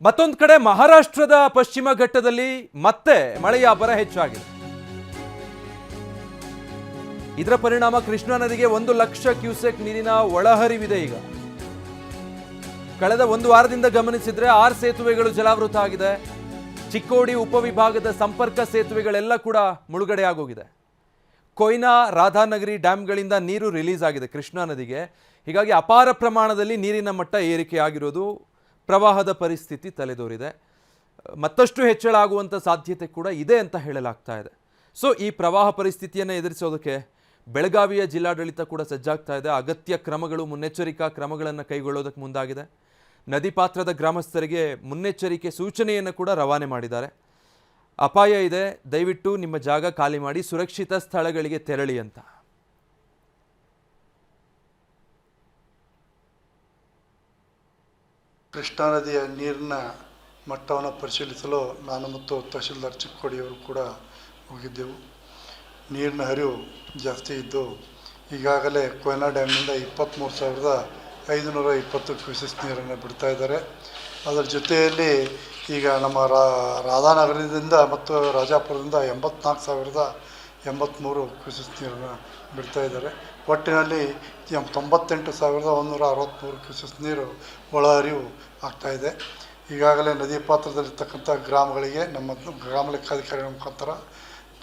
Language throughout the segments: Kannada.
ಮತ್ತೊಂದು ಕಡೆ ಮಹಾರಾಷ್ಟ್ರದ ಪಶ್ಚಿಮ ಘಟ್ಟದಲ್ಲಿ ಮತ್ತೆ ಮಳೆಯ ಅಬ್ಬರ ಹೆಚ್ಚಾಗಿದೆ. ಇದರ ಪರಿಣಾಮ ಕೃಷ್ಣಾ ನದಿಗೆ 1 ಲಕ್ಷ ಕ್ಯೂಸೆಕ್ ನೀರಿನ ಒಳಹರಿವಿದೆ. ಈಗ ಕಳೆದ ಒಂದು ವಾರದಿಂದ ಗಮನಿಸಿದ್ರೆ 6 ಸೇತುವೆಗಳು ಜಲಾವೃತ ಆಗಿದೆ. ಚಿಕ್ಕೋಡಿ ಉಪವಿಭಾಗದ ಸಂಪರ್ಕ ಸೇತುವೆಗಳೆಲ್ಲ ಕೂಡ ಮುಳುಗಡೆ ಆಗೋಗಿದೆ. ಕೊಯ್ನಾ ರಾಧಾನಗರಿ ಡ್ಯಾಂಗಳಿಂದ ನೀರು ರಿಲೀಸ್ ಆಗಿದೆ ಕೃಷ್ಣಾ ನದಿಗೆ. ಹೀಗಾಗಿ ಅಪಾರ ಪ್ರಮಾಣದಲ್ಲಿ ನೀರಿನ ಮಟ್ಟ ಏರಿಕೆಯಾಗಿರೋದು, ಪ್ರವಾಹದ ಪರಿಸ್ಥಿತಿ ತಲೆದೋರಿದೆ. ಮತ್ತಷ್ಟು ಹೆಚ್ಚಳ ಆಗುವಂಥ ಸಾಧ್ಯತೆ ಕೂಡ ಇದೆ ಅಂತ ಹೇಳಲಾಗ್ತಾ ಇದೆ. ಸೊ ಈ ಪ್ರವಾಹ ಪರಿಸ್ಥಿತಿಯನ್ನು ಎದುರಿಸೋದಕ್ಕೆ ಬೆಳಗಾವಿಯ ಜಿಲ್ಲಾಡಳಿತ ಕೂಡ ಸಜ್ಜಾಗ್ತಾ ಇದೆ. ಅಗತ್ಯ ಕ್ರಮಗಳು, ಮುನ್ನೆಚ್ಚರಿಕಾ ಕ್ರಮಗಳನ್ನು ಕೈಗೊಳ್ಳೋದಕ್ಕೆ ಮುಂದಾಗಿದೆ. ನದಿ ಪಾತ್ರದ ಗ್ರಾಮಸ್ಥರಿಗೆ ಮುನ್ನೆಚ್ಚರಿಕೆ ಸೂಚನೆಯನ್ನು ಕೂಡ ರವಾನೆ ಮಾಡಿದ್ದಾರೆ. ಅಪಾಯ ಇದೆ, ದಯವಿಟ್ಟು ನಿಮ್ಮ ಜಾಗ ಖಾಲಿ ಮಾಡಿ ಸುರಕ್ಷಿತ ಸ್ಥಳಗಳಿಗೆ ತೆರಳಿ ಅಂತ. ಕೃಷ್ಣಾ ನದಿಯ ನೀರಿನ ಮಟ್ಟವನ್ನು ಪರಿಶೀಲಿಸಲು ನಾನು ಮತ್ತು ತಹಶೀಲ್ದಾರ್ ಚಿಕ್ಕೋಡಿಯವರು ಕೂಡ ಹೋಗಿದ್ದೆವು. ನೀರಿನ ಹರಿವು ಜಾಸ್ತಿ ಇದ್ದು ಈಗಾಗಲೇ ಕೊಯ್ನಾ ಡ್ಯಾಮ್ನಿಂದ 23,520 ಕ್ಯೂಸೆಸ್ ನೀರನ್ನು ಬಿಡ್ತಾ ಇದ್ದಾರೆ. ಅದರ ಜೊತೆಯಲ್ಲಿ ಈಗ ನಮ್ಮ ರಾಧಾನಗರದಿಂದ ಮತ್ತು ರಾಜಾಪುರದಿಂದ 84,083 ಕ್ಯೂಸೆಸ್ ನೀರನ್ನು ಬಿಡ್ತಾ ಇದ್ದಾರೆ. ಒಟ್ಟಿನಲ್ಲಿ 98,163 ಕ್ಯೂಸೆಸ್ ನೀರು ಒಳಹರಿವು ಆಗ್ತಾಯಿದೆ. ಈಗಾಗಲೇ ನದಿ ಪಾತ್ರದಲ್ಲಿರ್ತಕ್ಕಂಥ ಗ್ರಾಮಗಳಿಗೆ ನಮ್ಮ ಗ್ರಾಮ ಲೆಕ್ಕಾಧಿಕಾರಿಗಳ ಮುಖಾಂತರ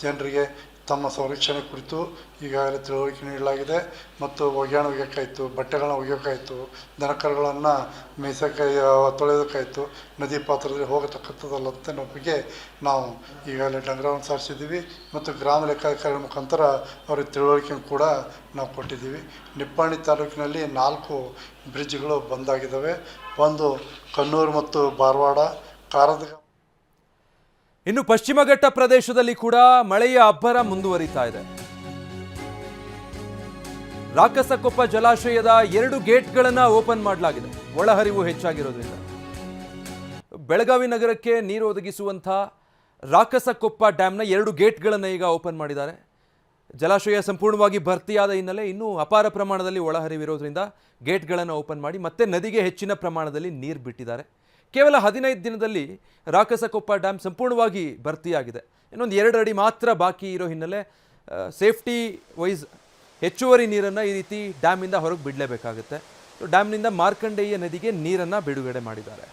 ಜನರಿಗೆ ತಮ್ಮ ಸಂರಕ್ಷಣೆ ಕುರಿತು ಈಗಾಗಲೇ ತಿಳುವಳಿಕೆ ನೀಡಲಾಗಿದೆ. ಮತ್ತು ಒಗ್ಯಾಣ ಒಗೆಯೋಕ್ಕಾಯಿತು, ಬಟ್ಟೆಗಳನ್ನ ಒಗೆಯೋಕ್ಕಾಯಿತು, ದನಕರುಗಳನ್ನು ಮೇಯ್ಸೋಕ್ಕೆ ತೊಳೆಯೋದಕ್ಕಾಯಿತು, ನದಿ ಪಾತ್ರದಲ್ಲಿ ಹೋಗತಕ್ಕಂಥದ್ದಲ್ಲಂತೆ ಬಗ್ಗೆ ನಾವು ಈಗಾಗಲೇ ಡಂಗರವನ್ನು ಸಾರಿಸಿದ್ದೀವಿ. ಮತ್ತು ಗ್ರಾಮ ಲೆಕ್ಕಾಧಿಕಾರಿಗಳ ಮುಖಾಂತರ ಅವ್ರಿಗೆ ತಿಳುವಳಿಕೆ ಕೂಡ ನಾವು ಕೊಟ್ಟಿದ್ದೀವಿ. ನಿಪ್ಪಾಣಿ ತಾಲೂಕಿನಲ್ಲಿ 4 ಬ್ರಿಡ್ಜ್ಗಳು ಬಂದಾಗಿದ್ದಾವೆ. ಒಂದು ಕಣ್ಣೂರು ಮತ್ತು ಬಾರವಾಡ ಕಾರದ. ಇನ್ನು ಪಶ್ಚಿಮ ಘಟ್ಟ ಪ್ರದೇಶದಲ್ಲಿ ಕೂಡ ಮಳೆಯ ಅಬ್ಬರ ಮುಂದುವರಿತಾ ಇದೆ. ರಾಕಸಕೊಪ್ಪ ಜಲಾಶಯದ 2 ಗೇಟ್ಗಳನ್ನು ಓಪನ್ ಮಾಡಲಾಗಿದೆ, ಒಳಹರಿವು ಹೆಚ್ಚಾಗಿರೋದ್ರಿಂದ. ಬೆಳಗಾವಿ ನಗರಕ್ಕೆ ನೀರು ಒದಗಿಸುವಂಥ ರಾಕಸಕೊಪ್ಪ ಡ್ಯಾಮ್ನ 2 ಗೇಟ್ಗಳನ್ನು ಈಗ ಓಪನ್ ಮಾಡಿದ್ದಾರೆ. ಜಲಾಶಯ ಸಂಪೂರ್ಣವಾಗಿ ಭರ್ತಿಯಾದ ಹಿನ್ನೆಲೆ ಇನ್ನೂ ಅಪಾರ ಪ್ರಮಾಣದಲ್ಲಿ ಒಳಹರಿವಿರೋದ್ರಿಂದ ಗೇಟ್ಗಳನ್ನು ಓಪನ್ ಮಾಡಿ ಮತ್ತೆ ನದಿಗೆ ಹೆಚ್ಚಿನ ಪ್ರಮಾಣದಲ್ಲಿ ನೀರು ಬಿಟ್ಟಿದ್ದಾರೆ. ಕೇವಲ 15 ದಿನದಲ್ಲಿ ರಾಕಸಕೊಪ್ಪ ಡ್ಯಾಮ್ ಸಂಪೂರ್ಣವಾಗಿ ಭರ್ತಿಯಾಗಿದೆ. ಇನ್ನೊಂದು 2 ಅಡಿ ಮಾತ್ರ ಬಾಕಿ ಇರೋ ಹಿನ್ನೆಲೆ ಸೇಫ್ಟಿ ವೈಸ್ ಹೆಚ್ಚುವರಿ ನೀರನ್ನು ಈ ರೀತಿ ಡ್ಯಾಮಿಂದ ಹೊರಗೆ ಬಿಡಲೇಬೇಕಾಗುತ್ತೆ. ಡ್ಯಾಮ್ನಿಂದ ಮಾರ್ಕಂಡೇಯ ನದಿಗೆ ನೀರನ್ನು ಬಿಡುಗಡೆ ಮಾಡಿದ್ದಾರೆ.